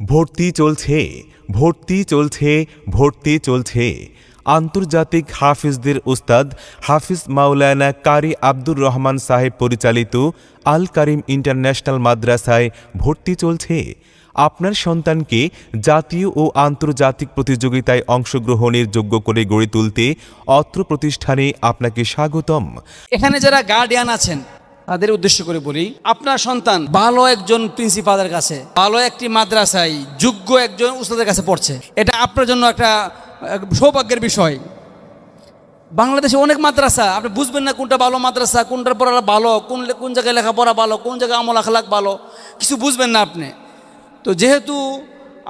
ভর্তি চলছে, ভর্তি চলছে, ভর্তি চলছে। আন্তর্জাতিক হাফিজদের উস্তাদ হাফিজ মাওলানা কারি আব্দুর রহমান সাহেব পরিচালিত আল কারিম ইন্টারন্যাশনাল মাদ্রাসায় ভর্তি চলছে। আপনার সন্তানকে জাতীয় ও আন্তর্জাতিক প্রতিযোগিতায় অংশগ্রহণের যোগ্য করে গড়ে তুলতে অত্র প্রতিষ্ঠানে আপনাকে স্বাগতম। এখানে যারা গার্ডিয়ান আছেন তাদের উদ্দেশ্য করে বলি, আপনার সন্তান ভালো একজন প্রিন্সিপালের কাছে, ভালো একটি মাদ্রাসায় যোগ্য একজন উস্তাদের কাছে পড়ছে, এটা আপনার জন্য একটা সৌভাগ্যের বিষয়। বাংলাদেশে অনেক মাদ্রাসা, আপনি বুঝবেন না কোনটা ভালো মাদ্রাসা, কোনটার পড়া ভালো, কোন জায়গায় লেখাপড়া ভালো, কোন জায়গায় আমল আখলাক ভালো, কিছু বুঝবেন না আপনি। তো যেহেতু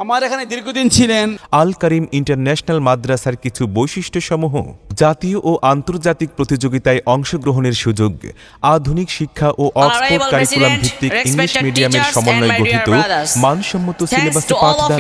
আমার এখানে দীর্ঘদিন ছিলেন, আল কারিম ইন্টারন্যাশনাল মাদ্রাসার কিছু বৈশিষ্ট্যসমূহ: জাতীয় ও আন্তর্জাতিক প্রতিযোগিতায় অংশগ্রহণের সুযোগ, আধুনিক শিক্ষা ও অক্সফোর্ড কারিকুলাম ভিত্তিক ইংলিশ মিডিয়ামের সমন্বয়ে গঠিত মানসম্মত সিলেবাসে পাঠদান।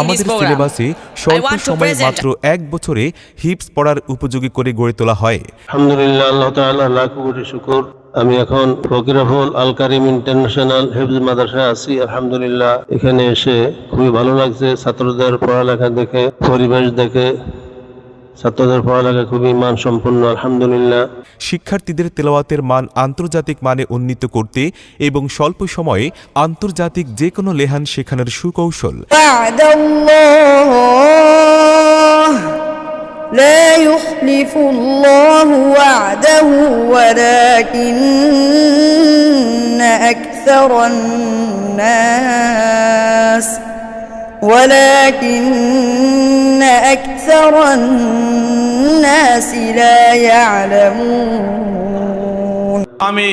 আমাদের সিলেবাসে স্বল্প সময়ে মাত্র 1 বছরে হিফজ পড়ার উপযোগী করে গড়ে তোলা হয়। আলহামদুলিল্লাহ, আল্লাহ তাআলা লাখ কোটি শুকর। আমি এখন ফকিরাফল আল কারিম ইন্টারন্যাশনাল হিফজ মাদ্রাসায় আছি। আলহামদুলিল্লাহ, এখানে এসে খুবই ভালো লাগছে। ছাত্রদের পড়ালেখা দেখে, পরিবেশ দেখে, ছাত্রদের পড়ালেখা খুবই মানসম্পন্ন। আলহামদুলিল্লাহ, শিক্ষার্থীদের তেলাওয়াতের মান আন্তর্জাতিক মানে উন্নীত করতে এবং স্বল্প সময়ে আন্তর্জাতিক যে কোনো লেহান শেখানোর সুকৌশল। لا يخلف الله وعده ولكن أكثر الناس لا يعلمون। আমি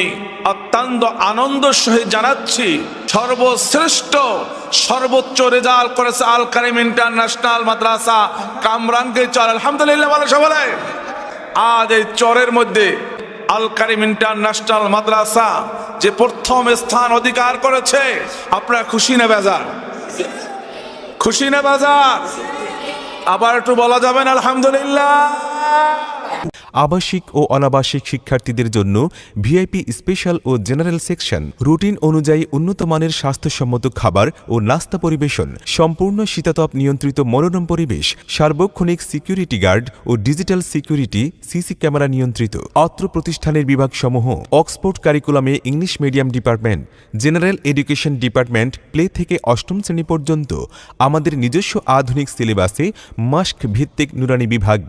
অত্যন্ত আনন্দের সহিত জানাচ্ছি, সর্বশ্রেষ্ঠ সর্বোচ্চ রেজাল্ট করেছে আল কারিম ইন্টারন্যাশনাল মাদ্রাসা কামরাঙ্গীর চর। আলহামদুলিল্লাহ, বলে সবাই। আজ এই চরের মধ্যে আল কারিম ইন্টারন্যাশনাল মাদ্রাসা যে প্রথম স্থান অধিকার করেছে, আপনারা খুশি না বেজার? খুশি না বেজার? আবার একটু বলা যাবেন আলহামদুলিল্লাহ। আবাসিক ও অনাবাসিক শিক্ষার্থীদের জন্য ভিআইপি স্পেশাল ও জেনারেল সেকশন, রুটিন অনুযায়ী উন্নত মানের স্বাস্থ্যসম্মত খাবার ও নাস্তা পরিবেশন, সম্পূর্ণ শীতাতপ নিয়ন্ত্রিত মনোরম পরিবেশ, সার্বক্ষণিক সিকিউরিটি গার্ড ও ডিজিটাল সিকিউরিটি সিসি ক্যামেরা নিয়ন্ত্রিত। অত্র প্রতিষ্ঠানের বিভাগসমূহ: অক্সফোর্ড কারিকুলামে English medium department, general education department play থেকে 8ম শ্রেণী পর্যন্ত। আমাদের নিজস্ব আধুনিক সিলেবাসে মাস্ক ভিত্তিক নুরানি বিভাগ,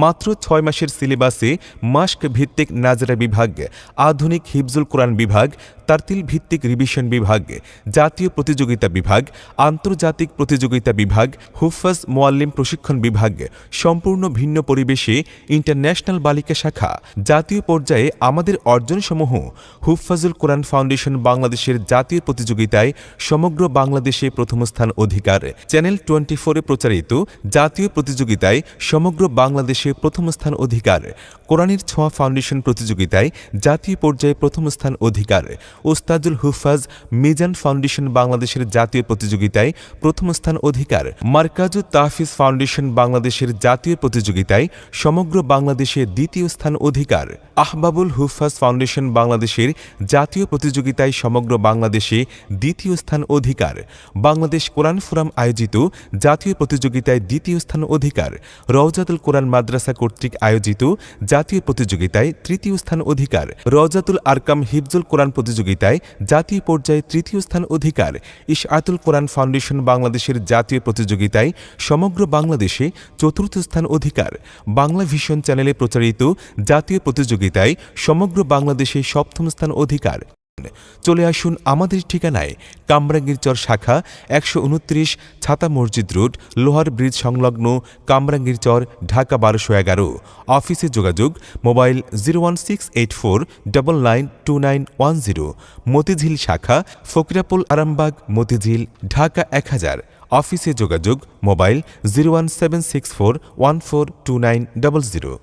মাত্র 6 মাসের সিলেবাসে মাস্ক ভিত্তিক নাজরা বিভাগ, আধুনিক হিফজুল কোরআন বিভাগ, তারতিল ভিত্তিক রিভিশন বিভাগ, জাতীয় প্রতিযোগিতা বিভাগ, আন্তর্জাতিক প্রতিযোগিতা বিভাগ, হুফাজ মোয়াল্লিম প্রশিক্ষণ বিভাগ, সম্পূর্ণ ভিন্ন পরিবেশে ইন্টারন্যাশনাল বালিকা শাখা। জাতীয় পর্যায়ে আমাদের অর্জনসমূহ: হুফাজুল কোরআন ফাউন্ডেশন বাংলাদেশের জাতীয় প্রতিযোগিতায় সমগ্র বাংলাদেশে প্রথম স্থান অধিকার, চ্যানেল 24-এ প্রচারিত জাতীয় প্রতিযোগিতায় সমগ্র বাংলাদেশে প্রথম স্থান অধিকার, কোরআনের ছোঁয়া ফাউন্ডেশন প্রতিযোগিতায় জাতীয় পর্যায়ে প্রথম স্থান অধিকার, ওস্তাদুল হুফাজ মিজান ফাউন্ডেশন বাংলাদেশের জাতীয় প্রতিযোগিতায় প্রথম স্থান অধিকার, মার্কাজুত তাহফিজ ফাউন্ডেশন বাংলাদেশের জাতীয় প্রতিযোগিতায় সমগ্র বাংলাদেশে 2য় স্থান অধিকার, আহবাবুল হুফাজ ফাউন্ডেশন বাংলাদেশের জাতীয় প্রতিযোগিতায় সমগ্র বাংলাদেশে 2য় স্থান অধিকার, বাংলাদেশ কোরআন ফোরাম আয়োজিত জাতীয় প্রতিযোগিতায় 2য় স্থান অধিকার, রওজাতুল কোরআন মাদ্রাসা কর্তৃক আয়োজিত জাতীয় প্রতিযোগিতায় 3য় স্থান অধিকার, রওজাতুল আরকাম হিফজুল কোরআন প্রতিযোগিতায় জাতীয় পর্যায়ে 3য় স্থান অধিকার, ইশআতুল কোরআন ফাউন্ডেশন বাংলাদেশের জাতীয় প্রতিযোগিতায় সমগ্র বাংলাদেশে 4র্থ স্থান অধিকার, বাংলা ভিশন চ্যানেলে প্রচারিত জাতীয় প্রতিযোগিতায় সমগ্র বাংলাদেশে 7ম স্থান অধিকার। চলে আসুন আমাদের ঠিকানায়, কামরাঙ্গীর চর শাখা, 129 ছাতা মসজিদ রোড, লোহার ব্রিজ সংলগ্ন, কামরাঙ্গীর চর, ঢাকা 1211। অফিসে যোগাযোগ: মোবাইল 01684992910। মতিঝিল শাখা, ফকিরাপুল আরামবাগ, মতিঝিল, ঢাকা 1000। অফিসে যোগাযোগ: মোবাইল 01764142900।